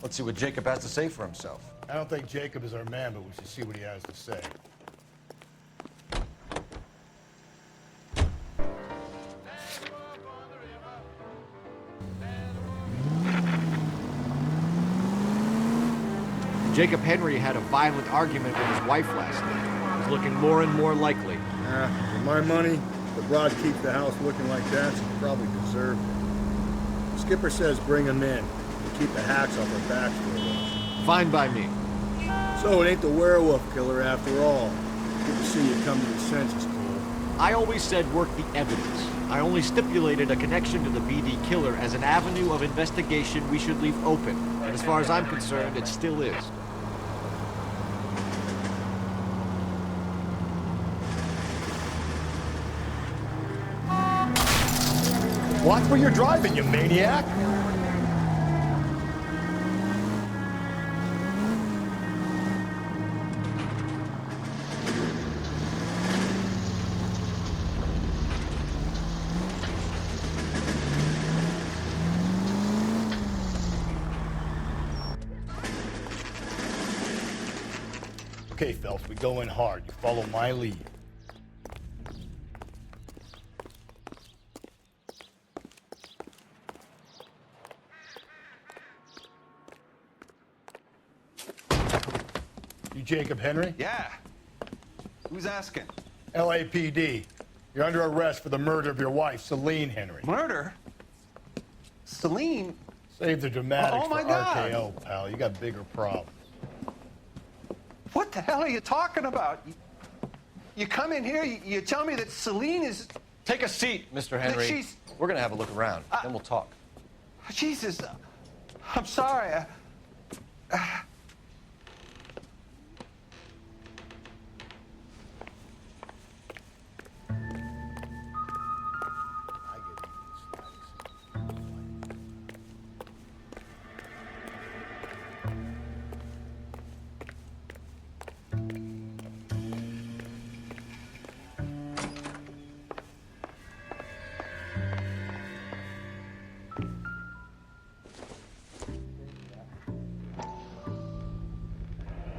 Let's see what Jacob has to say for himself. I don't think Jacob is our man, but we should see what he has to say. Jacob Henry had a violent argument with his wife last night. It was looking more and more likely. For my money, the broad keeps the house looking like that, she probably deserved it. Skipper says bring him in. We'll keep the hacks off our backs for a while. Fine by me. So it ain't the werewolf killer after all. Good to see you come to your senses, Cole. I always said work the evidence. I only stipulated a connection to the BD killer as an avenue of investigation we should leave open. And as far as I'm concerned, it still is. Watch where you're driving, you maniac! Okay, Phelps, we go in hard. You follow my lead. You Jacob Henry? Yeah. Who's asking? LAPD. You're under arrest for the murder of your wife, Celine Henry. Murder? Celine? Save the dramatics Oh, my for God. RKO, pal. You got bigger problems. What the hell are you talking about? You come in here, you tell me that Celine is... Take a seat, Mr. Henry. she's- We're gonna have a look around, then we'll talk. Jesus, I'm sorry.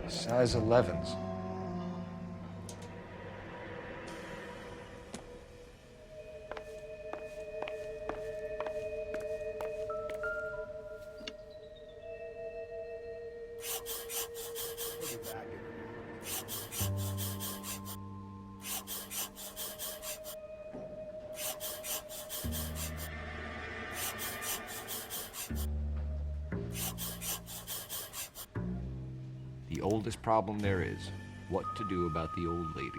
Size 11s. The oldest problem there is, what to do about the old lady.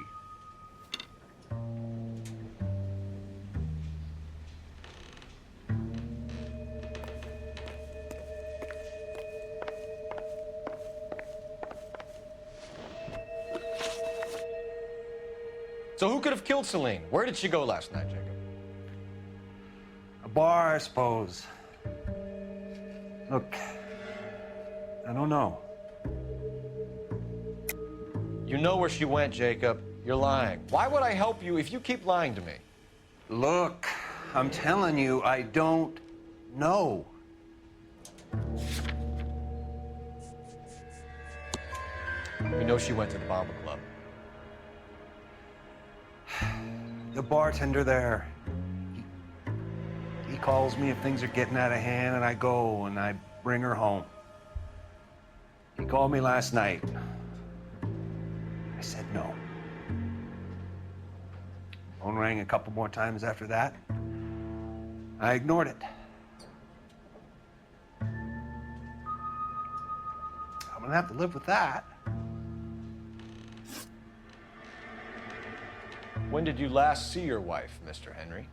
So who could have killed Celine? Where did she go last night, Jacob? A bar, I suppose. Look, I don't know. You know where she went, Jacob. You're lying. Why would I help you if you keep lying to me? Look, I'm telling you, I don't know. We know she went to the Bomber Club. The bartender there, he calls me if things are getting out of hand, and I go and I bring her home. He called me last night. I said no. Phone rang a couple more times after that. I ignored it. I'm gonna have to live with that. When did you last see your wife, Mr. Henry?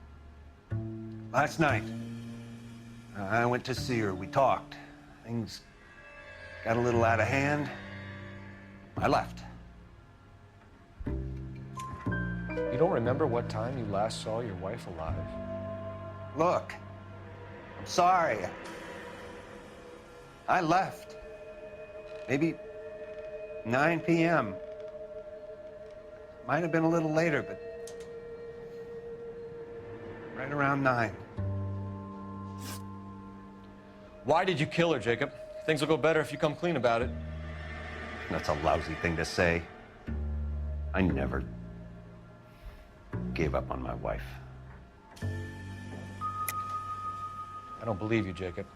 Last night, I went to see her. We talked. Things got a little out of hand. I left. You don't remember what time you last saw your wife alive? Look, I'm sorry. I left. Maybe 9 p.m. Might have been a little later, but right around 9. Why did you kill her, Jacob? Things will go better if you come clean about it. That's a lousy thing to say. I never gave up on my wife. I don't believe you, Jacob.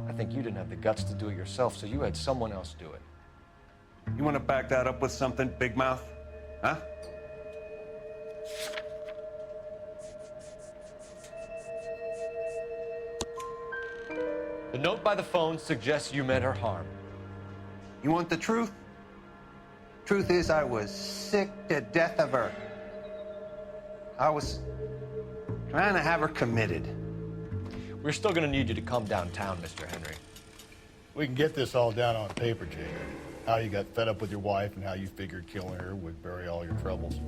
I think you didn't have the guts to do it yourself, so you had someone else do it. You want to back that up with something, Big Mouth? Huh? The note by the phone suggests you meant her harm. You want the truth? Truth is, I was sick to death of her. I was trying to have her committed. We're still gonna need you to come downtown, Mr. Henry. We can get this all down on paper, Jacob. How you got fed up with your wife and how you figured killing her would bury all your troubles.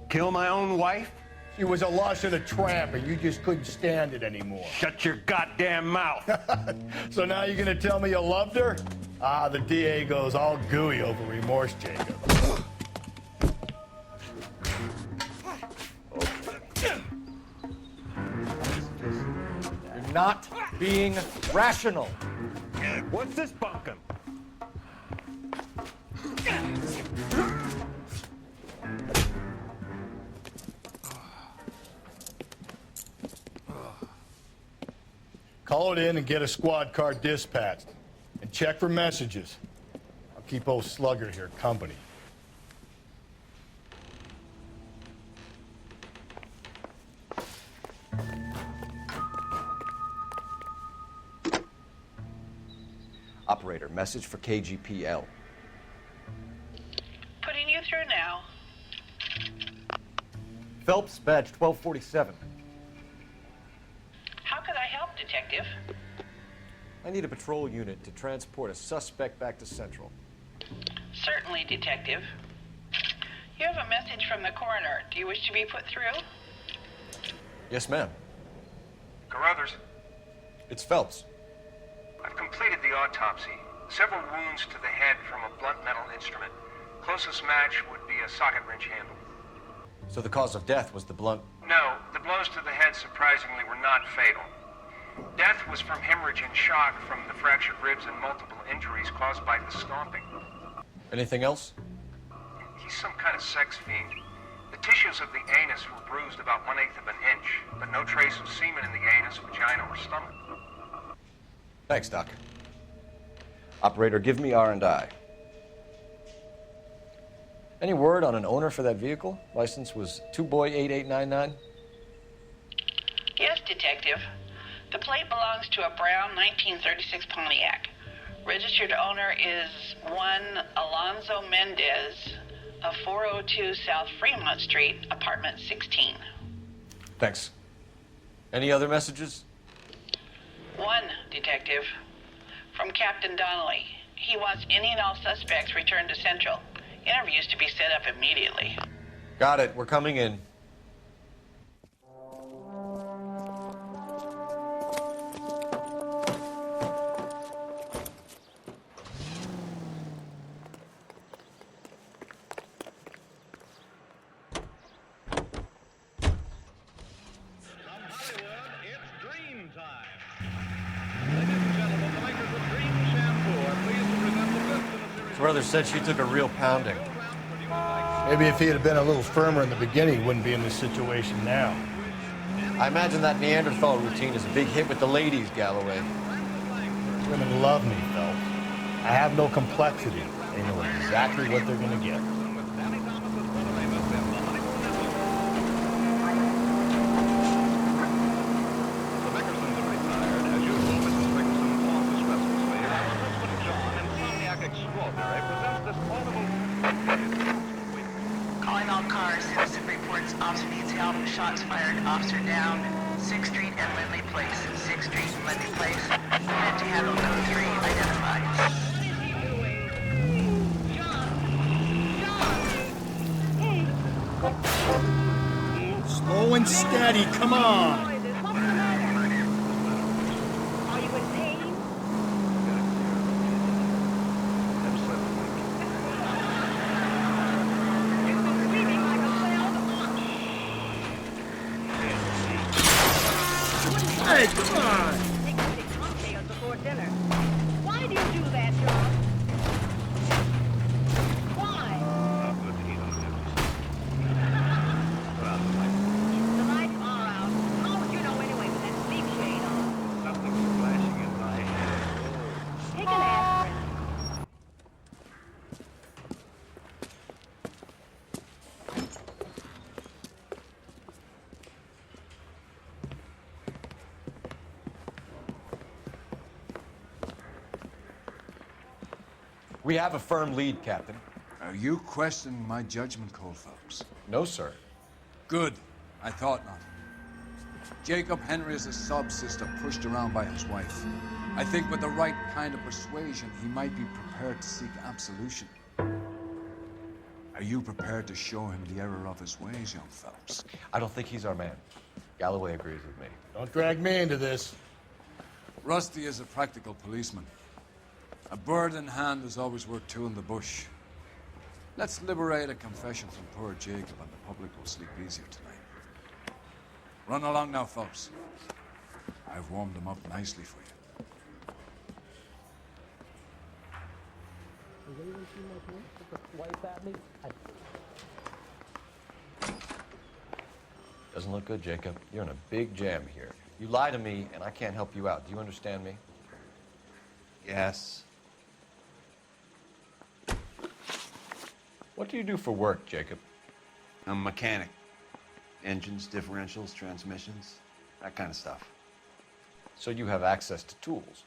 Kill my own wife? She was a lush and a tramp, and you just couldn't stand it anymore. Shut your goddamn mouth. So now you're gonna tell me you loved her? Ah, the DA goes all gooey over remorse, Jacob. You're not being rational. What's this bunkum? Call it in and get a squad car dispatched. And check for messages. I'll keep old Slugger here company. Operator, message for KGPL. Putting you through now. Phelps, badge 1247. How could I help, Detective? I need a patrol unit to transport a suspect back to Central. Certainly, Detective. You have a message from the coroner. Do you wish to be put through? Yes, ma'am. Carruthers, It's Phelps. I've completed the autopsy. Several wounds to the head from a blunt metal instrument. Closest match would be a socket wrench handle. So the cause of death was the blunt. No, the blows to the head surprisingly were not fatal. Death was from hemorrhage and shock from the fractured ribs and multiple injuries caused by the stomping. Anything else? He's some kind of sex fiend. The tissues of the anus were bruised about 1/8 of an inch, but no trace of semen in the anus, vagina, or stomach. Thanks, Doc. Operator, give me R&I. Any word on an owner for that vehicle? License was 2boy8899. Yes, Detective. The plate belongs to a brown 1936 Pontiac. Registered owner is one Alonzo Mendez of 402 South Fremont Street, apartment 16. Thanks. Any other messages? One, Detective. From Captain Donnelly. He wants any and all suspects returned to Central. Interviews to be set up immediately. Got it. We're coming in. Brother said she took a real pounding. Maybe if he had been a little firmer in the beginning, he wouldn't be in this situation now. I imagine that Neanderthal routine is a big hit with the ladies, Galloway. Women love me, Phelps. I have no complexity. They know exactly what they're gonna get. Calling all cars. Citizen reports officer needs help. Shots fired. Officer down. 6th Street and Lindley Place. 6th Street and Lindley Place. Men to handle code 3 identified. Slow and steady, come on! Are you in pain? You've been screaming like a wild ox. Hey, come on! Take some cocktails before dinner. Why do you We have a firm lead, Captain. Are you questioning my judgment call, Phelps? No, sir. Good. I thought not. Jacob Henry is a sub-sister pushed around by his wife. I think with the right kind of persuasion, he might be prepared to seek absolution. Are you prepared to show him the error of his ways, young Phelps? I don't think he's our man. Galloway agrees with me. Don't drag me into this. Rusty is a practical policeman. A bird in hand is always worth two in the bush. Let's liberate a confession from poor Jacob, and the public will sleep easier tonight. Run along now, Phelps. I've warmed them up nicely for you. Doesn't look good, Jacob. You're in a big jam here. You lie to me, and I can't help you out. Do you understand me? Yes. What do you do for work, Jacob? I'm a mechanic. Engines, differentials, transmissions, that kind of stuff. So you have access to tools.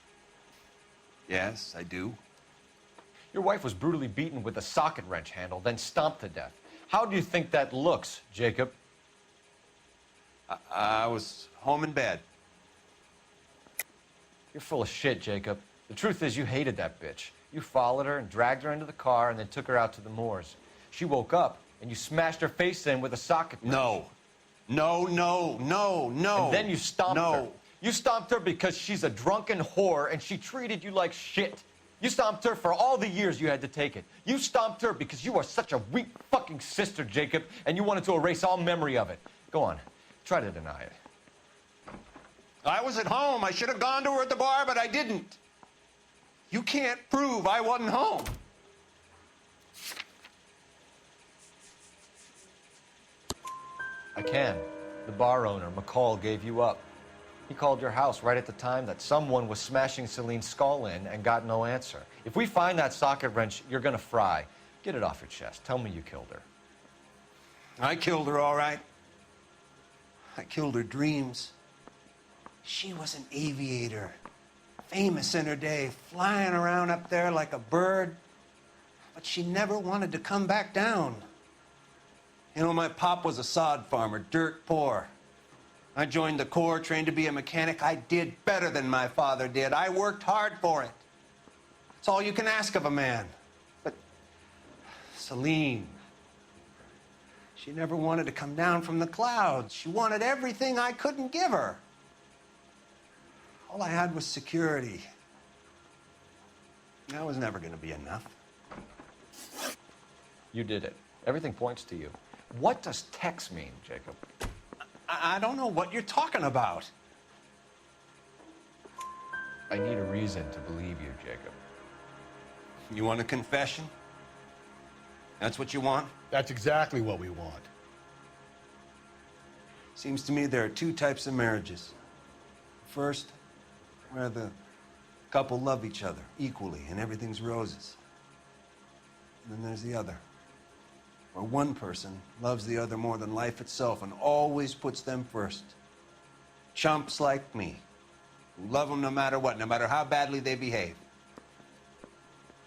Yes, I do. Your wife was brutally beaten with a socket wrench handle, then stomped to death. How do you think that looks, Jacob? I was home in bed. You're full of shit, Jacob. The truth is you hated that bitch. You followed her and dragged her into the car and then took her out to the moors. She woke up and you smashed her face in with a socket wrench. No. No, no, no, no. And then you stomped No. her. You stomped her because she's a drunken whore and she treated you like shit. You stomped her for all the years you had to take it. You stomped her because you are such a weak fucking sister, Jacob, and you wanted to erase all memory of it. Go on. Try to deny it. I was at home. I should have gone to her at the bar, but I didn't. You can't prove I wasn't home. I can. The bar owner, McCall, gave you up. He called your house right at the time that someone was smashing Celine's skull in and got no answer. If we find that socket wrench, you're gonna fry. Get it off your chest. Tell me you killed her. I killed her, all right. I killed her dreams. She was an aviator, famous in her day, flying around up there like a bird. But she never wanted to come back down. You know, my pop was a sod farmer, dirt poor. I joined the Corps, trained to be a mechanic. I did better than my father did. I worked hard for it. It's all you can ask of a man. But Celine, she never wanted to come down from the clouds. She wanted everything I couldn't give her. All I had was security. That was never going to be enough. You did it. Everything points to you. What does Tex mean, Jacob? I don't know what you're talking about. I need a reason to believe you, Jacob. You want a confession? That's what you want? That's exactly what we want. Seems to me there are two types of marriages. First, where the couple love each other equally and everything's roses. And then there's the other, where one person loves the other more than life itself and always puts them first. Chumps like me, who love them no matter what, no matter how badly they behave.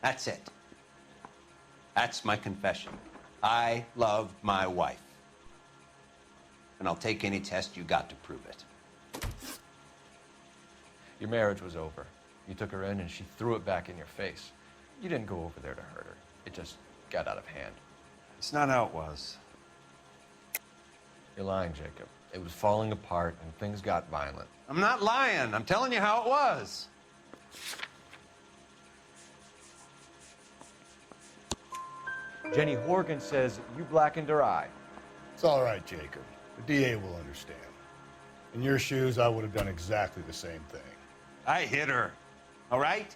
That's it. That's my confession. I love my wife. And I'll take any test you got to prove it. Your marriage was over. You took her in and she threw it back in your face. You didn't go over there to hurt her. It just got out of hand. It's not how it was. You're lying, Jacob. It was falling apart and things got violent. I'm not lying. I'm telling you how it was. Jenny Horgan says you blackened her eye. It's all right, Jacob. The DA will understand. In your shoes, I would have done exactly the same thing. I hit her, all right?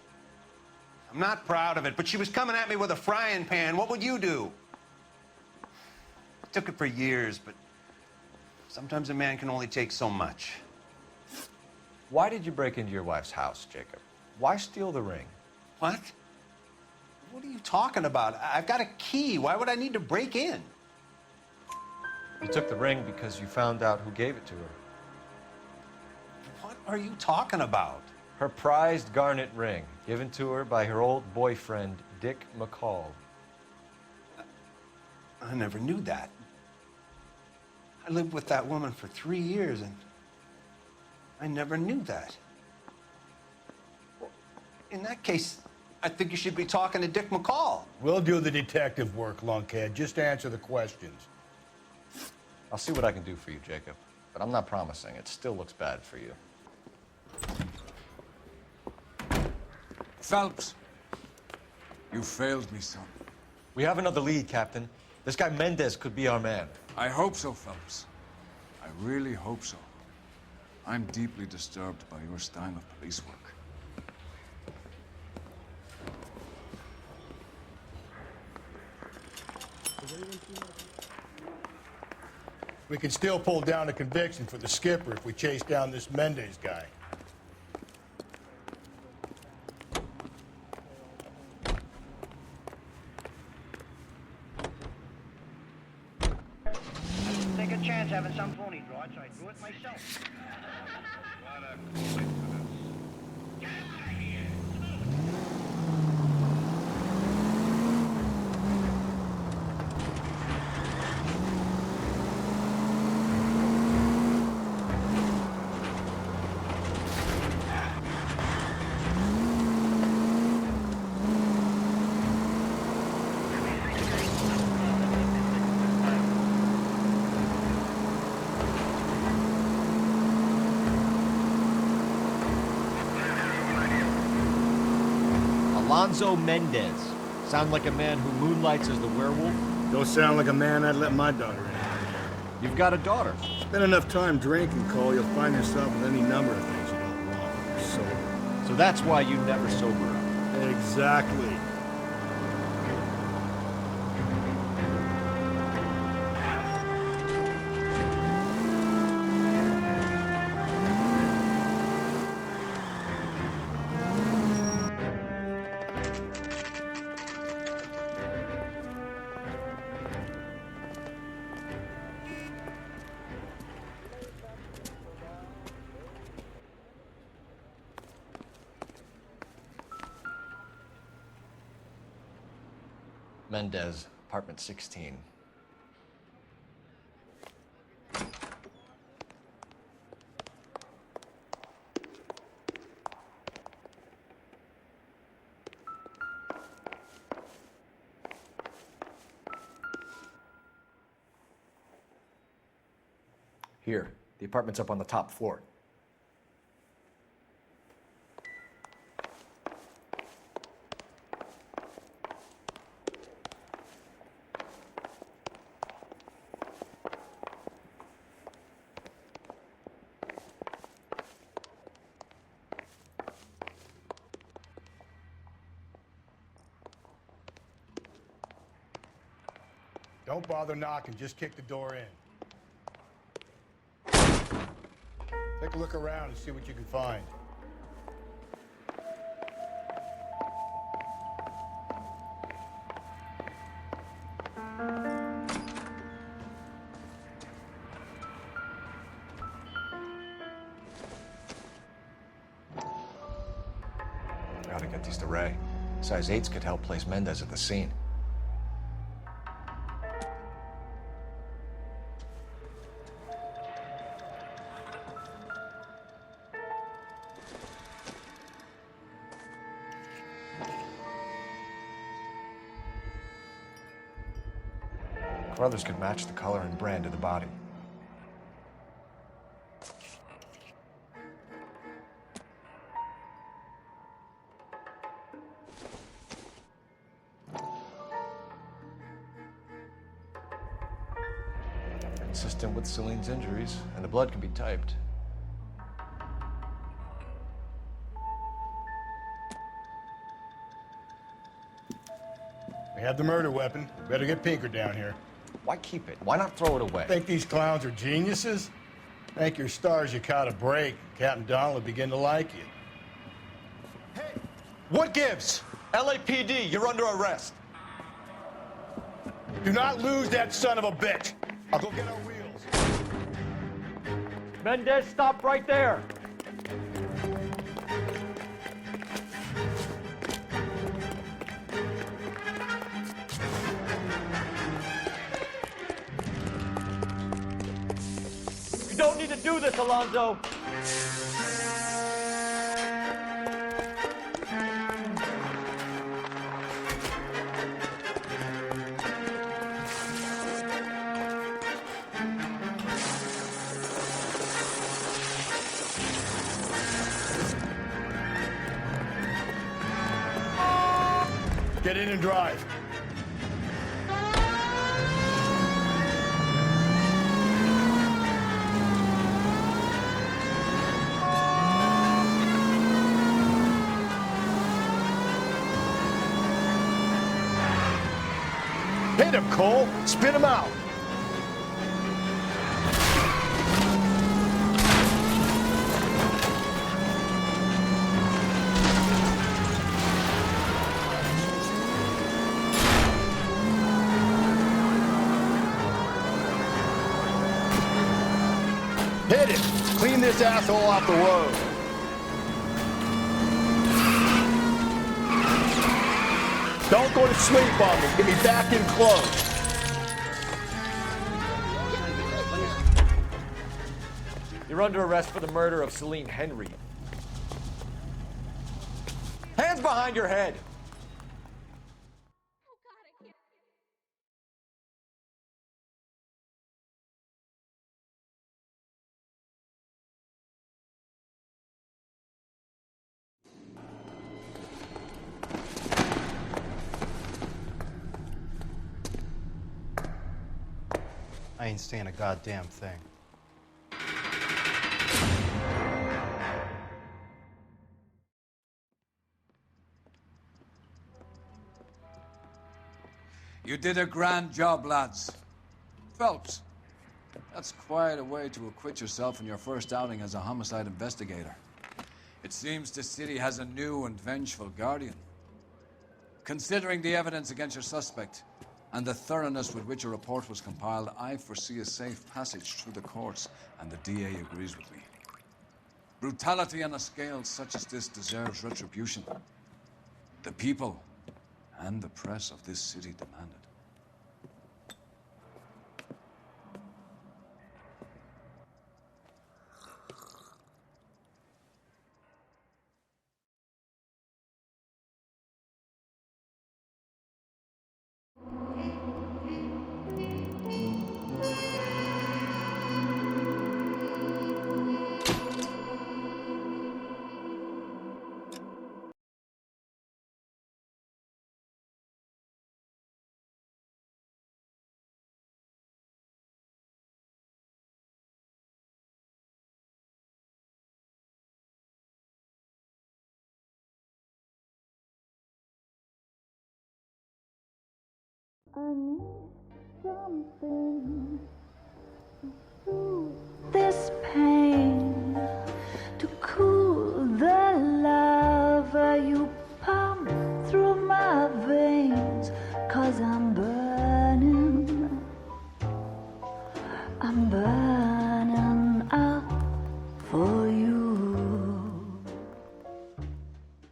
I'm not proud of it, but she was coming at me with a frying pan. What would you do? I took it for years, but sometimes a man can only take so much. Why did you break into your wife's house, Jacob? Why steal the ring? What? What are you talking about? I've got a key. Why would I need to break in? You took the ring because you found out who gave it to her. What are you talking about? Her prized garnet ring, given to her by her old boyfriend, Dick McCall. I never knew that. I lived with that woman for 3 years, and I never knew that. Well, in that case, I think you should be talking to Dick McCall. We'll do the detective work, lunkhead. Just answer the questions. I'll see what I can do for you, Jacob. But I'm not promising. It still looks bad for you. Phelps, you failed me, son. We have another lead, Captain. This guy Mendez could be our man. I hope so, Phelps. I really hope so. I'm deeply disturbed by your style of police work. We can still pull down a conviction for the skipper if we chase down this Mendez guy. Take a chance having some phony broad, so I do it myself. Alonzo Mendez. Sound like a man who moonlights as the werewolf? Don't sound like a man I'd let my daughter in. You've got a daughter. Spend enough time drinking, Cole, you'll find yourself with any number of things you don't want when you're sober. So that's why you never sober up. Exactly. Mendez, apartment 16. Here, the apartment's up on the top floor. Don't bother knocking, just kick the door in. Take a look around and see what you can find. Gotta get these to Ray. Size 8s could help place Mendez at the scene. Brothers could match the color and brand of the body. Consistent with Celine's injuries, and the blood can be typed. We have the murder weapon. Better get Pinker down here. Why keep it? Why not throw it away? Think these clowns are geniuses? Thank your stars you caught a break. Captain Donald will begin to like you. Hey, what gives? LAPD, you're under arrest. Do not lose that son of a bitch. I'll go get our wheels. Mendez, stop right there! can do this, Alonzo! Get in and drive. Hit him, Cole. Spin him out. Hit it! Clean this asshole off the road. Don't go to sleep on me. Get me back in close. You're under arrest for the murder of Celine Henry. Hands behind your head! I ain't saying a goddamn thing. You did a grand job, lads. Phelps, that's quite a way to acquit yourself in your first outing as a homicide investigator. It seems the city has a new and vengeful guardian. Considering the evidence against your suspect and the thoroughness with which a report was compiled, I foresee a safe passage through the courts, and the DA agrees with me. Brutality on a scale such as this deserves retribution. The people and the press of this city demand it. I need something to soothe this pain.